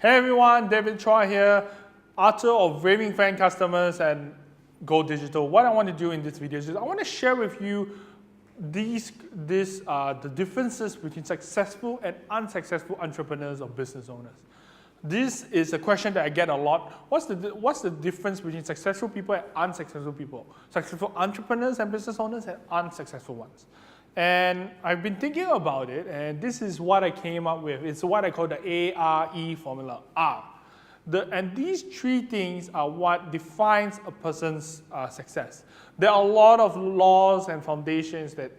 Hey everyone, David Chua here, author of Raving Fan Customers and Go Digital. What I want to do in this video is I want to share with you the differences between successful and unsuccessful entrepreneurs or business owners. This is a question that I get a lot. What's the difference between successful people and unsuccessful people? Successful entrepreneurs and business owners and unsuccessful ones. And I've been thinking about it, and this is what I came up with. It's what I call the ARE formula, R. And these three things are what defines a person's success. There are a lot of laws and foundations that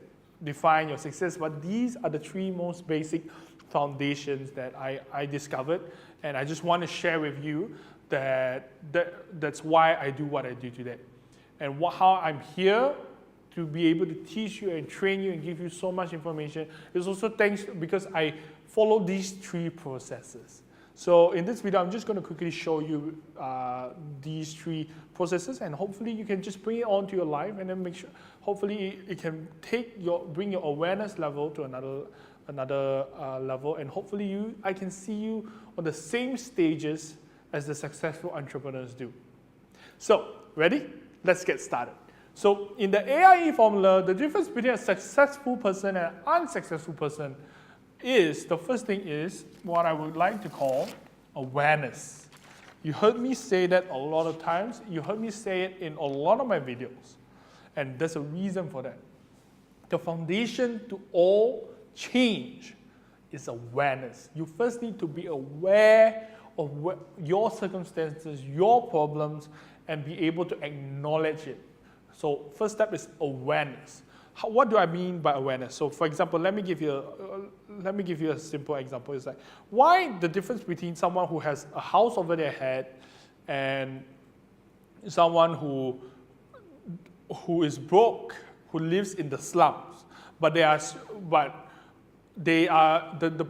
define your success, but these are the three most basic foundations that I discovered, and I just want to share with you that's why I do what I do today. And how I'm here to be able to teach you and train you and give you so much information is also thanks because I follow these three processes. So in this video, I'm just going to quickly show you these three processes, and hopefully you can just bring it onto your life, and then make sure, hopefully it can bring your awareness level to another level, and hopefully I can see you on the same stages as the successful entrepreneurs do. So, ready? Let's get started. So in the AIE formula, the difference between a successful person and an unsuccessful person is, the first thing is what I would like to call awareness. You heard me say that a lot of times. You heard me say it in a lot of my videos. And there's a reason for that. The foundation to all change is awareness. You first need to be aware of your circumstances, your problems, and be able to acknowledge it. So first step is awareness. What do I mean by awareness? So for example, let me give you a simple example. It's like, why the difference between someone who has a house over their head and someone who is broke, who lives in the slums, but the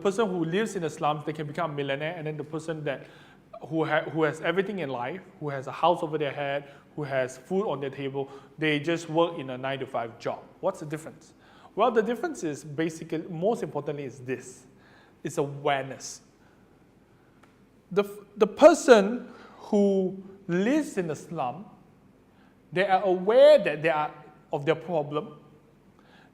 person who lives in the slums, they can become a millionaire, and then the person who has everything in life, who has a house over their head, who has food on their table, they just work in a 9-to-5 job. What's the difference? Well, the difference is basically, most importantly, is this. It's awareness. The person who lives in the slum, they are aware that of their problem.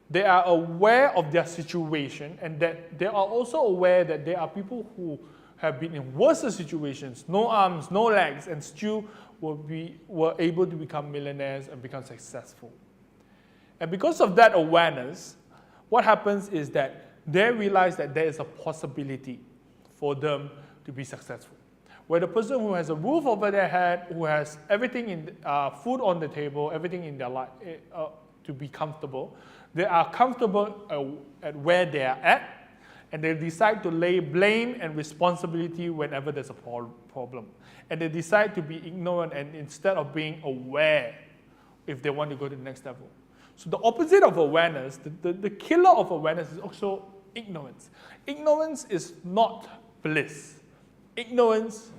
They are aware of their situation, and that they are also aware that there are people who have been in worse situations, no arms, no legs, and still were able to become millionaires and become successful. And because of that awareness, what happens is that they realize that there is a possibility for them to be successful. Where the person who has a roof over their head, who has everything food on the table, everything in their life to be comfortable, they are comfortable at where they are at, and they decide to lay blame and responsibility whenever there's a problem. And they decide to be ignorant and instead of being aware if they want to go to the next level. So the opposite of awareness, the killer of awareness is also ignorance. Ignorance is not bliss. Ignorance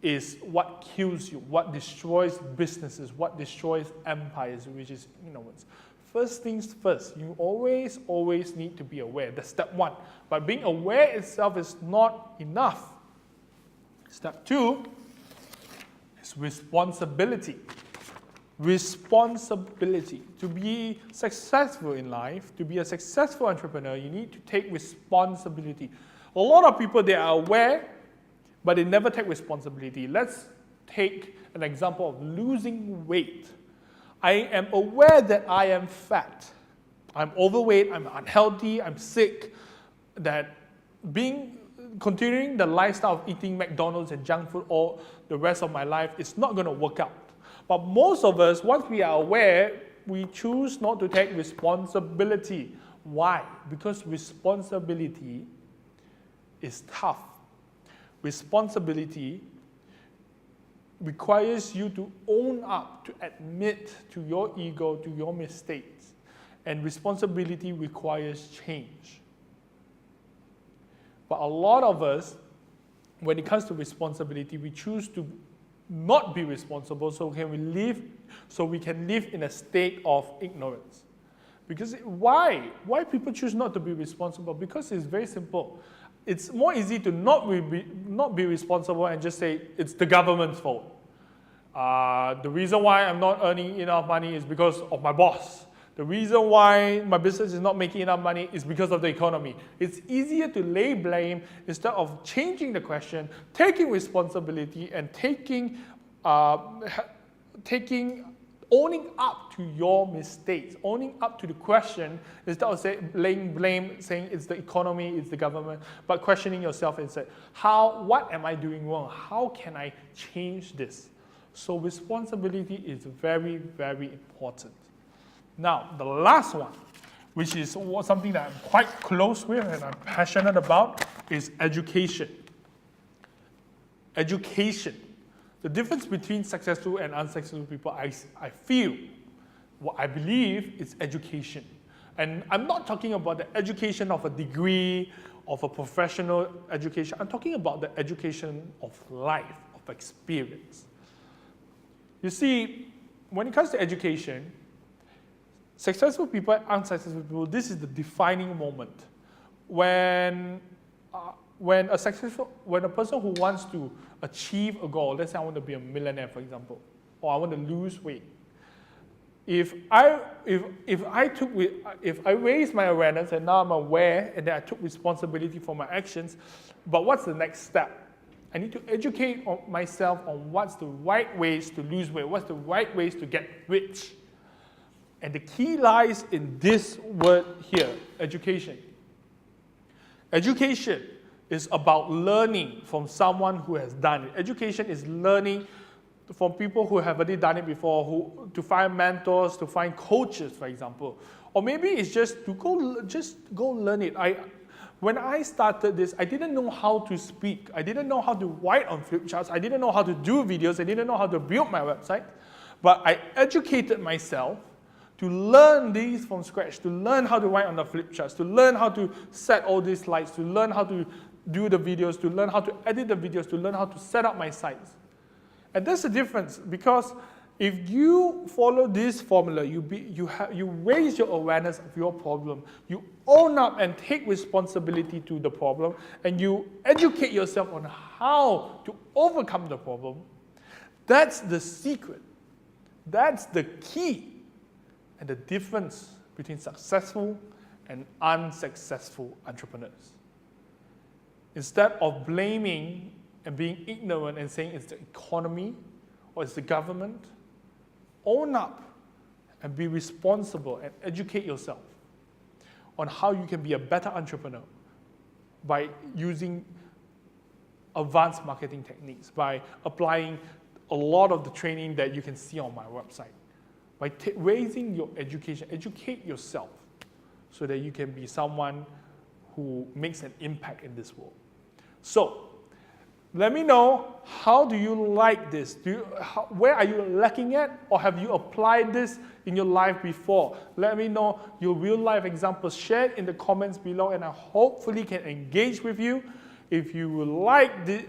is what kills you, what destroys businesses, what destroys empires, which is ignorance. First things first, you always need to be aware. That's step one. But being aware itself is not enough. Step two is responsibility. Responsibility. To be successful in life, to be a successful entrepreneur, you need to take responsibility. A lot of people, they are aware, but they never take responsibility. Let's take an example of losing weight. I am aware that I am fat. I'm overweight, I'm unhealthy, I'm sick, that continuing the lifestyle of eating McDonald's and junk food all the rest of my life is not going to work out. But most of us, once we are aware, we choose not to take responsibility. Why? Because responsibility is tough. Responsibility requires you to own up, to admit to your ego, to your mistakes. And responsibility requires change. But a lot of us, when it comes to responsibility, we choose to not be responsible so we can live in a state of ignorance. Because why? Why people choose not to be responsible? Because it's very simple. It's more easy to not not be responsible and just say it's the government's fault. The reason why I'm not earning enough money is because of my boss. The reason why my business is not making enough money is because of the economy. It's easier to lay blame instead of changing the question, taking responsibility, and owning up to your mistakes, owning up to the question, instead of laying blame, saying it's the economy, it's the government, but questioning yourself and say, what am I doing wrong? How can I change this? So responsibility is very, very important. Now, the last one, which is something that I'm quite close with and I'm passionate about, is education. Education. The difference between successful and unsuccessful people, I feel, what I believe is education. And I'm not talking about the education of a degree, of a professional education. I'm talking about the education of life, of experience. You see, when it comes to education, successful people and unsuccessful people, this is the defining moment. When a person who wants to achieve a goal, let's say I want to be a millionaire, for example, or I want to lose weight. If I raise my awareness and now I'm aware and then I took responsibility for my actions, but what's the next step? I need to educate myself on what's the right ways to lose weight, what's the right ways to get rich. And the key lies in this word here, education. Education is about learning from someone who has done it. Education is learning from people who have already done it before, to find mentors, to find coaches, for example. Or maybe it's just to go learn it. When I started this, I didn't know how to speak. I didn't know how to write on flip charts. I didn't know how to do videos. I didn't know how to build my website. But I educated myself to learn these from scratch, to learn how to write on the flip charts, to learn how to set all these slides, to learn how to do the videos, to learn how to edit the videos, to learn how to set up my sites. And that's the difference, because if you follow this formula, you raise your awareness of your problem, you own up and take responsibility to the problem, and you educate yourself on how to overcome the problem. That's the secret. That's the key. And the difference between successful and unsuccessful entrepreneurs. Instead of blaming and being ignorant and saying it's the economy or it's the government, own up and be responsible and educate yourself on how you can be a better entrepreneur by using advanced marketing techniques, by applying a lot of the training that you can see on my website. By raising your education, educate yourself so that you can be someone who makes an impact in this world. So, let me know, how do you like this? Where are you lacking at, or have you applied this in your life before? Let me know your real life examples. Share it in the comments below, and I hopefully can engage with you. If you like the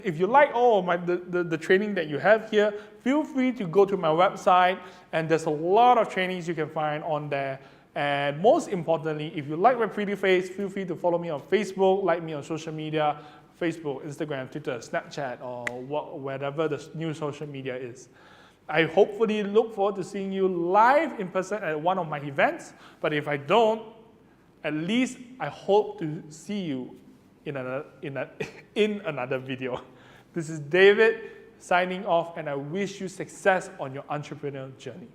training that you have here, feel free to go to my website, and there's a lot of trainings you can find on there. And most importantly, if you like my pretty face, feel free to follow me on Facebook, like me on social media, Facebook, Instagram, Twitter, Snapchat, or whatever the new social media is. I hopefully look forward to seeing you live in person at one of my events, but if I don't, at least I hope to see you in another video. This is David signing off, and I wish you success on your entrepreneurial journey.